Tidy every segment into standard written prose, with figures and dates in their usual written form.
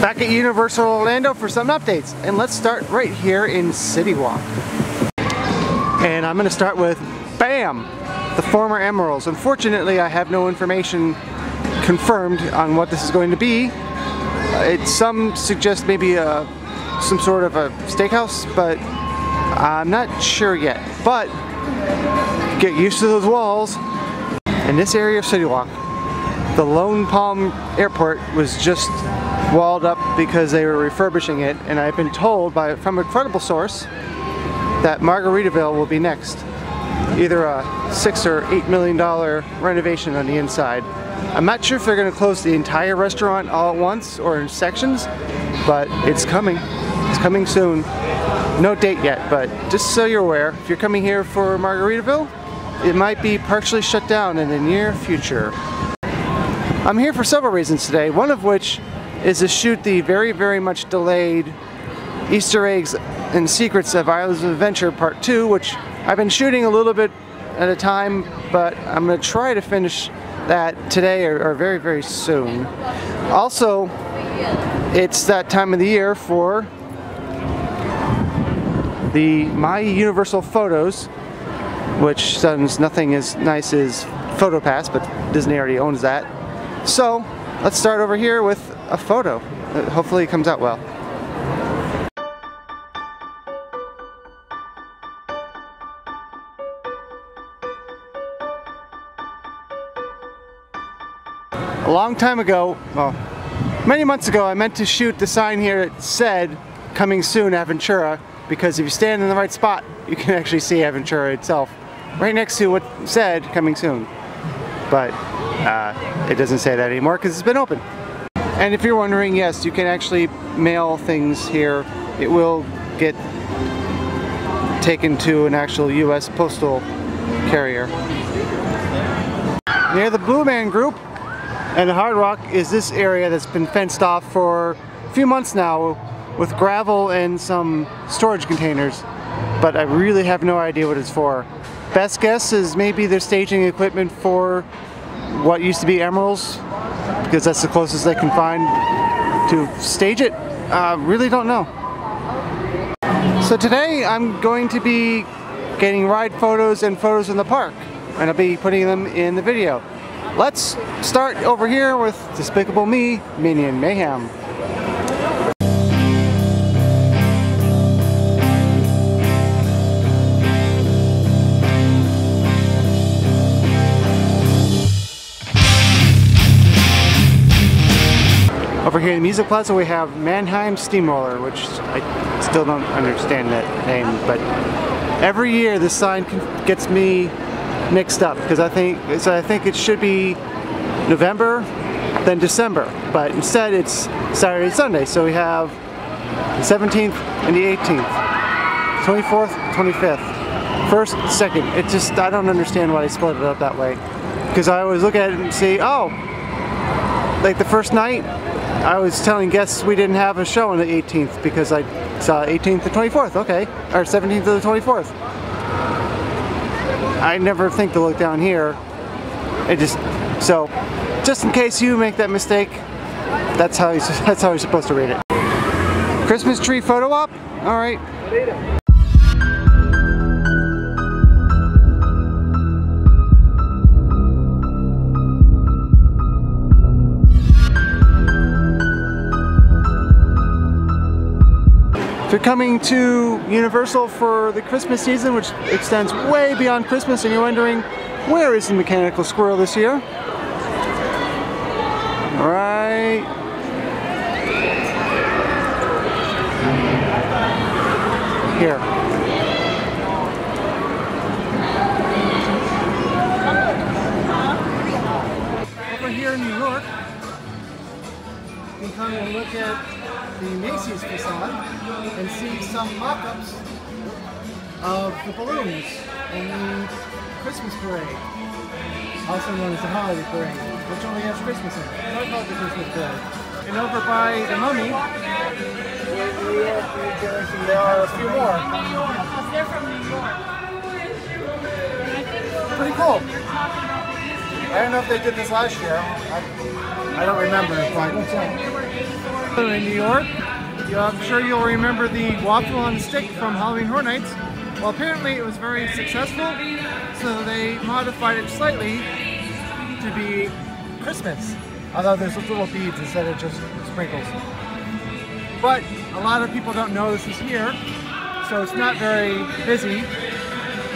Back at Universal Orlando for some updates, and let's start right here in City Walk. And I'm going to start with BAM! The former Emeralds. Unfortunately, I have no information confirmed on what this is going to be. Some suggest maybe some sort of a steakhouse, but I'm not sure yet. But get used to those walls. In this area of City Walk, the Lone Palm Airport was just walled up because they were refurbishing it, and I've been told from a credible source that Margaritaville will be next. Either a $6 or $8 million renovation on the inside. I'm not sure if they're going to close the entire restaurant all at once or in sections, but it's coming. It's coming soon. No date yet, but just so you're aware, if you're coming here for Margaritaville, it might be partially shut down in the near future. I'm here for several reasons today, one of which is to shoot the very, very much delayed Easter eggs and secrets of Islands of Adventure Part 2, which I've been shooting a little bit at a time, but I'm going to try to finish that today or very, very soon. Also, it's that time of the year for the My Universal Photos, which sounds nothing as nice as PhotoPass, but Disney already owns that. So, let's start over here with a photo. Hopefully it comes out well. A long time ago, well, many months ago, I meant to shoot the sign here that said "Coming Soon Aventura," because if you stand in the right spot, you can actually see Aventura itself, right next to what said "Coming Soon." But it doesn't say that anymore because it's been open. And if you're wondering, yes, you can actually mail things here. It will get taken to an actual U.S. postal carrier. Near the Blue Man Group and Hard Rock is this area that's been fenced off for a few months now with gravel and some storage containers, but I really have no idea what it's for. Best guess is maybe they're staging equipment for what used to be Emeralds, because that's the closest they can find to stage it. Really don't know. So today I'm going to be getting ride photos and photos in the park, and I'll be putting them in the video. Let's start over here with Despicable Me, Minion Mayhem. Over here in the Music Plaza we have Mannheim Steamroller, which I still don't understand that name, but every year this sign gets me mixed up because I think it should be November, then December, but instead it's Saturday and Sunday. So we have the 17th and the 18th, 24th, 25th, 1st, 2nd. It just, I don't understand why they split it up that way, because I always look at it and see, oh, like the first night I was telling guests we didn't have a show on the 18th because I saw 18th to 24th, okay, or 17th to the 24th. I never think to look down here. So just in case you make that mistake, that's how you're supposed to read it. Christmas tree photo op? All right. If you're coming to Universal for the Christmas season, which extends way beyond Christmas, and you're wondering, where is the mechanical squirrel this year? Right here. Over here in New York, you can come and look at the Macy's facade and see some mock-ups of the balloons in the Christmas parade, also known as the holiday parade, which only has Christmas in it. I call it the Christmas parade. And over by the Mummy, there are a few more. They're from New York. Pretty cool. I don't know if they did this last year. I don't remember, but In New York, I'm sure you'll remember the waffle on the stick from Halloween Horror Nights. Well, apparently it was very successful, so they modified it slightly to be Christmas. Although there's little beads instead of just sprinkles. But a lot of people don't know this is here, so it's not very busy.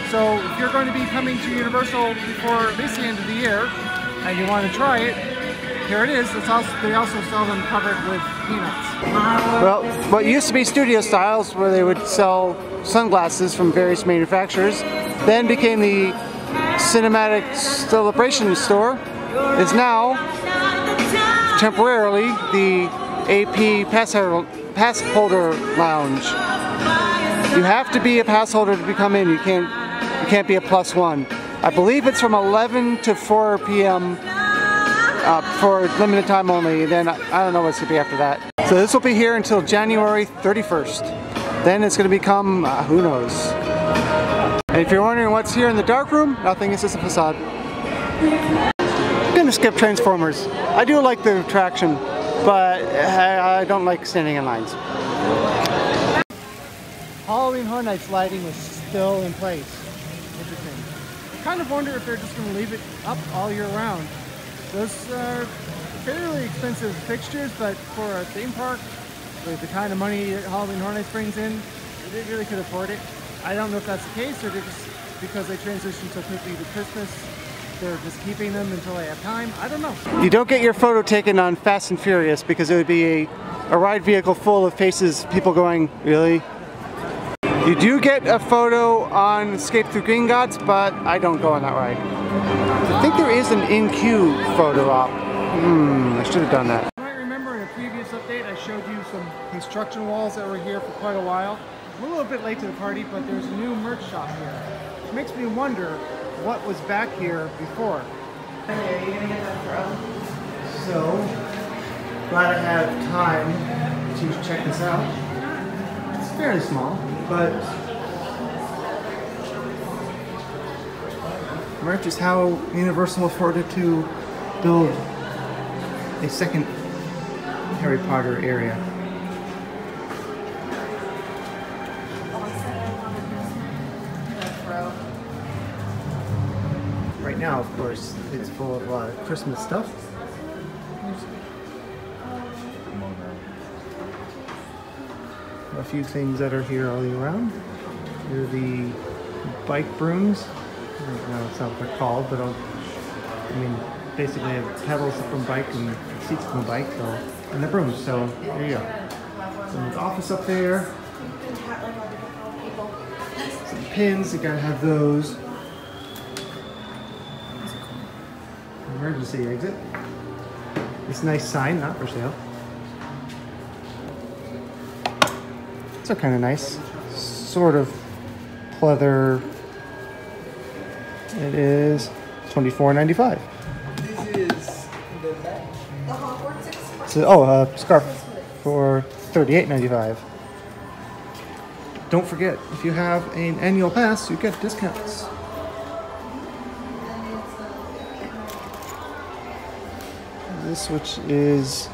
So if you're going to be coming to Universal before at least the end of the year, and you want to try it, here it is. They also sell them covered with peanuts. Well, what used to be Studio Styles, where they would sell sunglasses from various manufacturers, then became the Cinematic Celebration store, is now temporarily the AP Pass Holder Lounge. You have to be a pass holder to come in. You can't be a +1. I believe it's from 11 to 4 p.m. For limited time only. Then I don't know what's going to be after that. So this will be here until January 31st. Then it's going to become who knows. And if you're wondering what's here in the dark room, nothing. It's just a facade. I'm going to skip Transformers. I do like the attraction, but I don't like standing in lines. Halloween Horror Nights lighting is still in place. Interesting. I kind of wonder if they're just going to leave it up all year round. Those are fairly expensive fixtures, but for a theme park, with the kind of money that Halloween Horror Nights brings in, they really could afford it. I don't know if that's the case, or they're just, because they transitioned so quickly to Christmas, they're just keeping them until they have time. I don't know. You don't get your photo taken on Fast and Furious because it would be a ride vehicle full of faces, people going, really? You do get a photo on Escape Through Gringotts, but I don't go on that ride. I think there is an in-queue photo op. I should have done that. You might remember in a previous update I showed you some construction walls that were here for quite a while. I'm a little bit late to the party, but there's a new merch shop here, which makes me wonder what was back here before. Are you gonna get that throw? So, glad I have time to check this out. It's fairly small, but merch is how Universal afforded to build a second Harry Potter area. Right now, of course, it's full of a lot of Christmas stuff. A few things that are here all year round. Here are the bike brooms. I don't know what they're called, but I mean, basically have pedals from bike and seats from a bike, so, and the brooms. So there you go. So there's office up there. Some pins, you gotta have those. Emergency exit. This nice sign, not for sale. These are kind of nice. Sort of pleather. It is $24.95. This is the back. The Hogwarts Express. So, a scarf for $38.95. Don't forget, if you have an annual pass, you get discounts. This, which is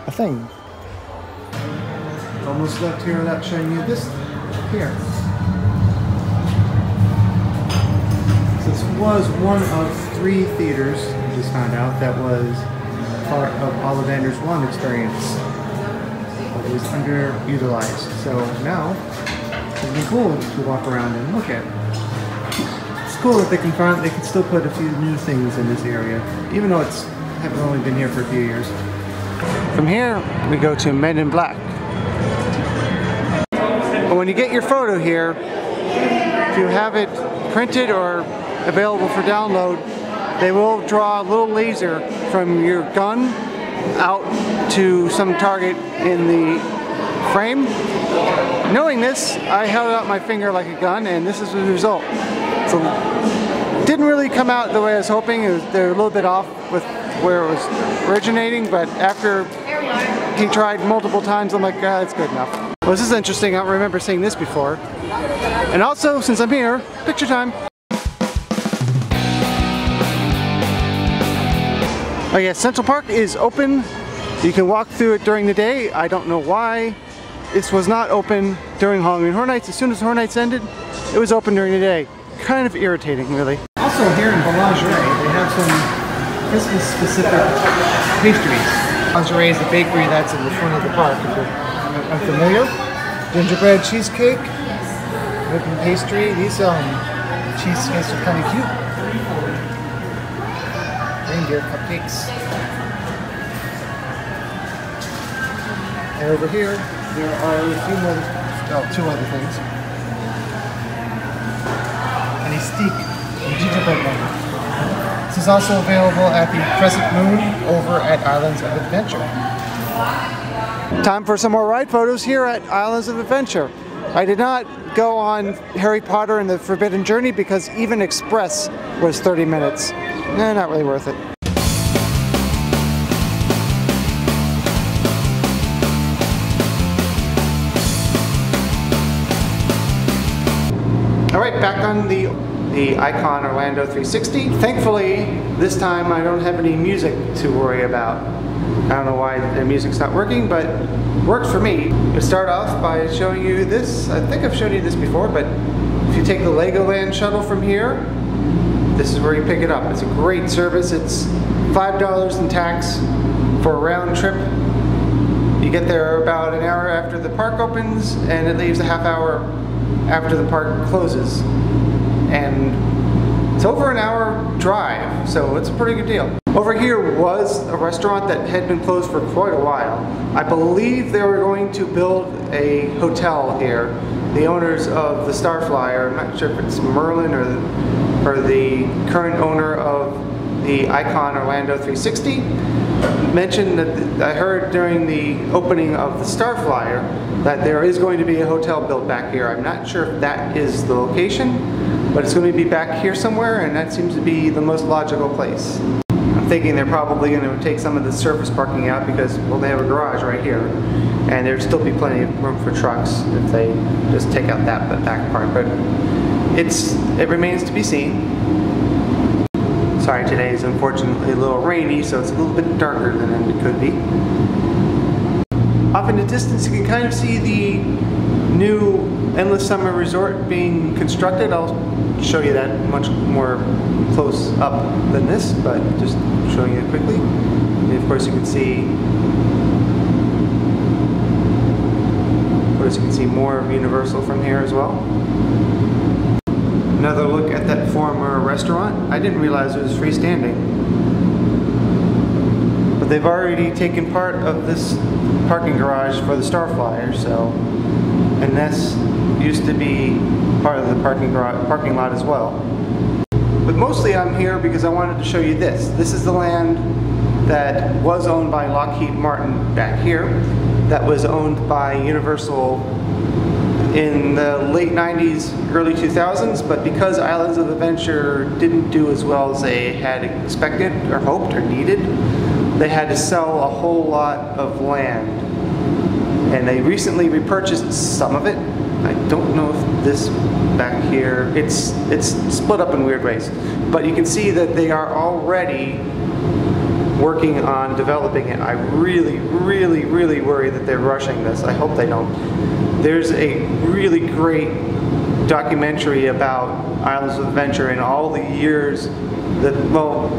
a thing. Almost left here without showing you this here. This was one of 3 theaters, we just found out, that was part of Ollivander's One experience. But it was underutilized. So now, it's been cool to walk around and look at. It's cool that they can still put a few new things in this area, even though it's haven't only been here for a few years. From here, we go to Men in Black. But when you get your photo here, if you have it printed or available for download, they will draw a little laser from your gun out to some target in the frame. Knowing this, I held out my finger like a gun, and this is the result. So, it didn't really come out the way I was hoping. They're a little bit off with where it was originating, but after he tried multiple times, I'm like, ah, it's good enough. Well, this is interesting. I don't remember seeing this before. And also, since I'm here, picture time. Oh yeah, Central Park is open. You can walk through it during the day. I don't know why this was not open during Halloween Horror Nights. As soon as Horror Nights ended, it was open during the day. Kind of irritating, really. Also here in Boulangerie, they have some Christmas-specific pastries. Boulangerie is the bakery that's in the front of the park, if you're unfamiliar. Gingerbread cheesecake, whipping pastry. These cheesecakes are kind of cute. Reindeer cupcakes. And over here, there are two other things. And a steak and gingerbread man. This is also available at the Crescent Moon over at Islands of Adventure. Time for some more ride photos here at Islands of Adventure. I did not go on Harry Potter and the Forbidden Journey because even Express was 30 minutes. Not really worth it. Alright, back on the Icon Orlando 360. Thankfully, this time I don't have any music to worry about. I don't know why the music's not working, but it works for me. To start off by showing you this, I think I've shown you this before, but if you take the Legoland shuttle from here, this is where you pick it up. It's a great service. It's $5 in tax for a round trip. You get there about an hour after the park opens, and it leaves a half hour after the park closes. And it's over an hour drive, so it's a pretty good deal. Over here was a restaurant that had been closed for quite a while. I believe they were going to build a hotel here. The owners of the Starflyer, I'm not sure if it's Merlin or the current owner of the Icon Orlando 360, mentioned that I heard during the opening of the Starflyer that there is going to be a hotel built back here. I'm not sure if that is the location, but it's going to be back here somewhere, and that seems to be the most logical place. I'm thinking they're probably going to take some of the surface parking out because, well, they have a garage right here, and there'd still be plenty of room for trucks if they just take out that back part, but it remains to be seen. Sorry, today is unfortunately a little rainy, so it's a little bit darker than it could be. Off in the distance, you can kind of see the new Endless Summer Resort being constructed. I'll show you that much more close up than this, but just showing you quickly. And of course, you can see more of Universal from here as well. Another look at that former restaurant. I didn't realize it was freestanding. But they've already taken part of this parking garage for the Starflyer, so, and this used to be part of the parking lot as well. But mostly I'm here because I wanted to show you this. This is the land that was owned by Lockheed Martin back here, that was owned by Universal in the late 90s, early 2000s, but because Islands of Adventure didn't do as well as they had expected or hoped or needed, they had to sell a whole lot of land. And they recently repurchased some of it. I don't know if this back here, it's split up in weird ways, but you can see that they are already working on developing it. I really, really, really worry that they're rushing this. I hope they don't. There's a really great documentary about Islands of Adventure and all the years that, well,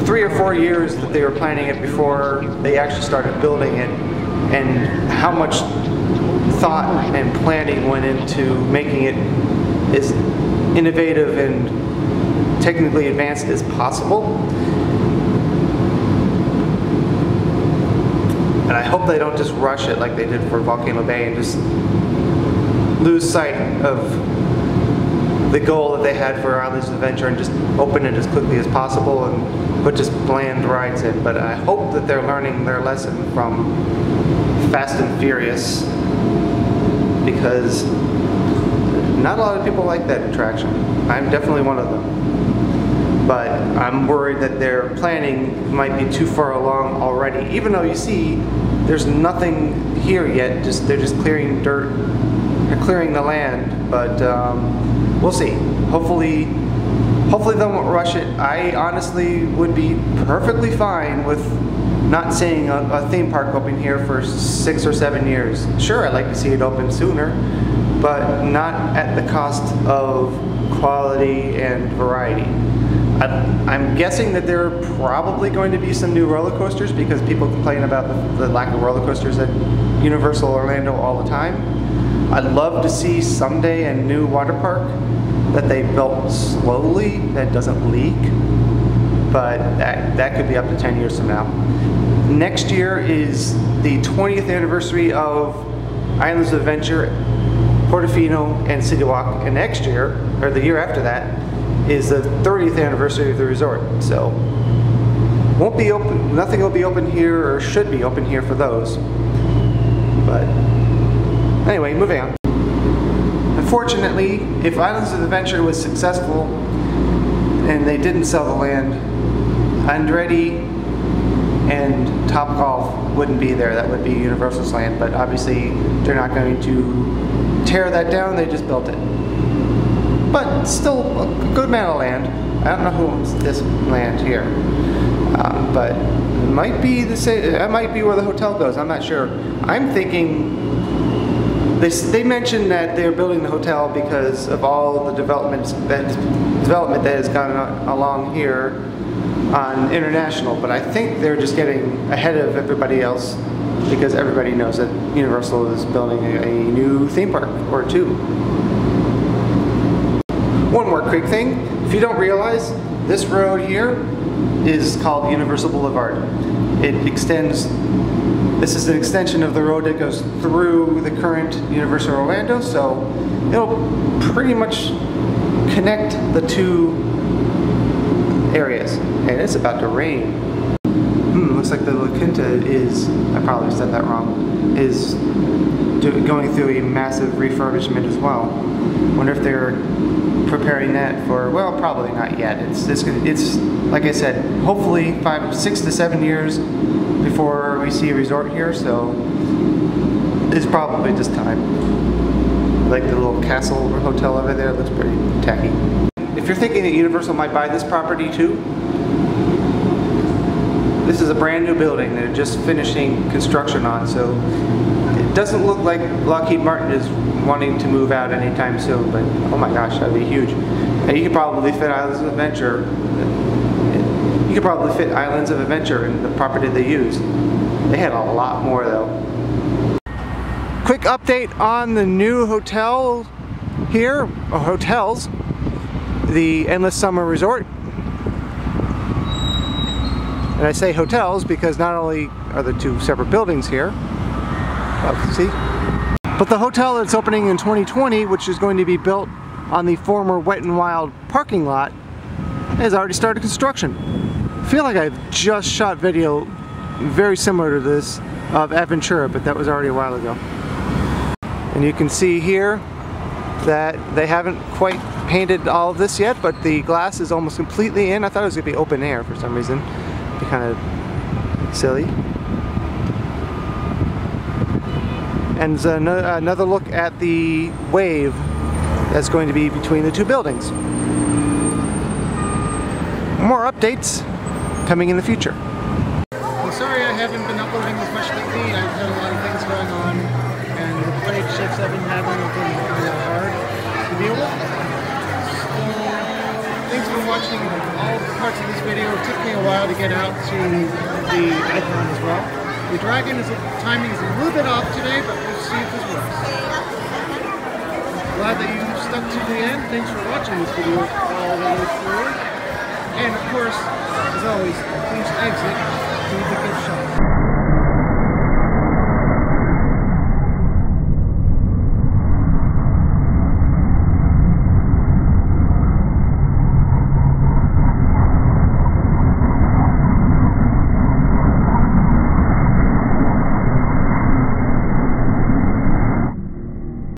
3 or 4 years that they were planning it before they actually started building it, and how much thought and planning went into making it as innovative and technically advanced as possible. And I hope they don't just rush it like they did for Volcano Bay and just lose sight of the goal that they had for Islands of Adventure and just open it as quickly as possible and put just bland rides in. But I hope that they're learning their lesson from Fast and Furious, because not a lot of people like that attraction. I'm definitely one of them. But I'm worried that their planning might be too far along already, even though you see there's nothing here yet. They're just clearing dirt, they're clearing the land, but we'll see. Hopefully hopefully they won't rush it. I honestly would be perfectly fine with not seeing a theme park open here for 6 or 7 years. Sure, I'd like to see it open sooner, but not at the cost of quality and variety. I'm guessing that there are probably going to be some new roller coasters because people complain about the lack of roller coasters at Universal Orlando all the time. I'd love to see someday a new water park that they built slowly that doesn't leak, but that could be up to 10 years from now. Next year is the 20th anniversary of Islands of Adventure, Portofino, and City Walk, and next year, or the year after that, is the 30th anniversary of the resort. So won't be open, nothing will be open here or should be open here for those. But anyway, moving on. Unfortunately, if Islands of Adventure was successful and they didn't sell the land, Andretti and Topgolf wouldn't be there. That would be Universal's land, but obviously they're not going to tear that down, they just built it. But still a good amount of land. I don't know who owns this land here, but it might be the same. That might be where the hotel goes. I'm not sure. I'm thinking they mentioned that they're building the hotel because of all the development that has gone along here on International. But I think they're just getting ahead of everybody else because everybody knows that Universal is building a new theme park or two. One more quick thing, if you don't realize, this road here is called Universal Boulevard. It extends, this is an extension of the road that goes through the current Universal Orlando, so it'll pretty much connect the two areas. And it's about to rain. Looks like the La Quinta is, I probably said that wrong, is going through a massive refurbishment as well. Wonder if they're preparing that for, well, probably not yet. It's like I said, hopefully 6 to 7 years before we see a resort here, so it's probably just time. Like the little castle or hotel over there, looks pretty tacky. If you're thinking that Universal might buy this property too, this is a brand new building they're just finishing construction on, so it doesn't look like Lockheed Martin is wanting to move out anytime soon, but oh my gosh, that'd be huge. And you could probably fit Islands of Adventure. You could probably fit Islands of Adventure in the property they used. They had a lot more though. Quick update on the new hotel here, or hotels, the Endless Summer Resort. And I say hotels because not only are there two separate buildings here, see, but the hotel that's opening in 2020, which is going to be built on the former Wet n Wild parking lot, has already started construction. I feel like I've just shot video very similar to this of Aventura, but that was already a while ago. And you can see here that they haven't quite painted all of this yet, but the glass is almost completely in. I thought it was going to be open air for some reason. It'd be kind of silly. And another look at the wave that's going to be between the two buildings. More updates coming in the future. I'm sorry I haven't been uploading as much lately. I've had a lot of things going on, and the plague shifts I've been having have been kind of hard to deal with. So, thanks for watching all parts of this video. It took me a while to get out to the icon as well. The dragon timing is a little bit off today, but we'll see if this works. Glad that you stuck to the end. Thanks for watching this video all the way through. And of course, as always, please exit through the gift shop.